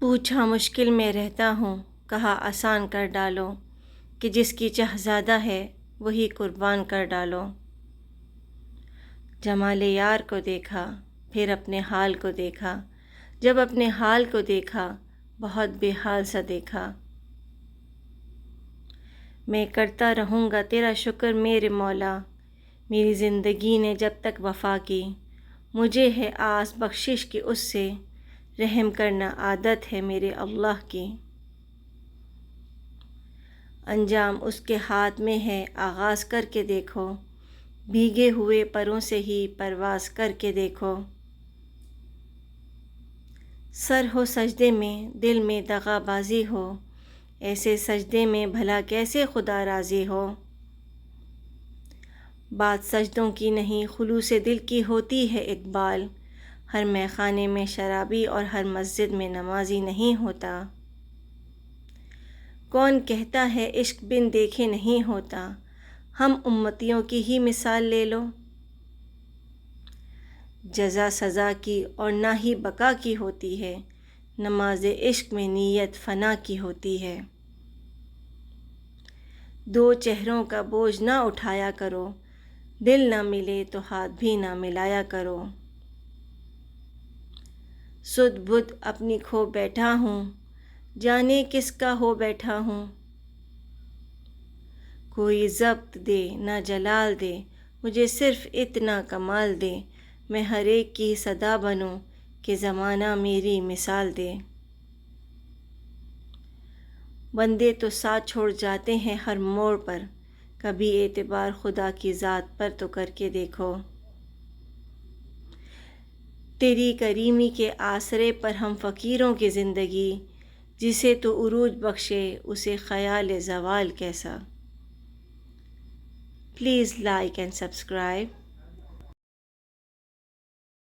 پوچھا مشکل میں رہتا ہوں، کہا آسان کر ڈالو، کہ جس کی چاہ زیادہ ہے وہی قربان کر ڈالو۔ جمال یار کو دیکھا، پھر اپنے حال کو دیکھا، جب اپنے حال کو دیکھا بہت بے حال سا دیکھا۔ میں کرتا رہوں گا تیرا شکر میرے مولا، میری زندگی نے جب تک وفا کی، مجھے ہے آس بخشش کی اس سے، رحم کرنا عادت ہے میرے اللہ کی۔ انجام اس کے ہاتھ میں ہے، آغاز کر کے دیکھو، بھیگے ہوئے پروں سے ہی پرواز کر کے دیکھو۔ سر ہو سجدے میں، دل میں دغا بازی ہو، ایسے سجدے میں بھلا کیسے خدا راضی ہو۔ بات سجدوں کی نہیں خلوص دل کی ہوتی ہے اقبال، ہر میخانے میں شرابی اور ہر مسجد میں نمازی نہیں ہوتا۔ کون کہتا ہے عشق بن دیکھے نہیں ہوتا، ہم امتیوں کی ہی مثال لے لو۔ جزا سزا کی اور نہ ہی بقا کی ہوتی ہے، نماز عشق میں نیت فنا کی ہوتی ہے۔ دو چہروں کا بوجھ نہ اٹھایا کرو، دل نہ ملے تو ہاتھ بھی نہ ملایا کرو۔ سدھ بدھ اپنی کھو بیٹھا ہوں، جانے کس کا ہو بیٹھا ہوں۔ کوئی ضبط دے نہ جلال دے، مجھے صرف اتنا کمال دے، میں ہر ایک کی صدا بنوں کہ زمانہ میری مثال دے۔ بندے تو ساتھ چھوڑ جاتے ہیں ہر موڑ پر، کبھی اعتبار خدا کی ذات پر تو کر کے دیکھو۔ تیری کریمی کے آسرے پر ہم فقیروں کی زندگی، جسے تو عروج بخشے اسے خیال زوال کیسا۔ Please like and subscribe.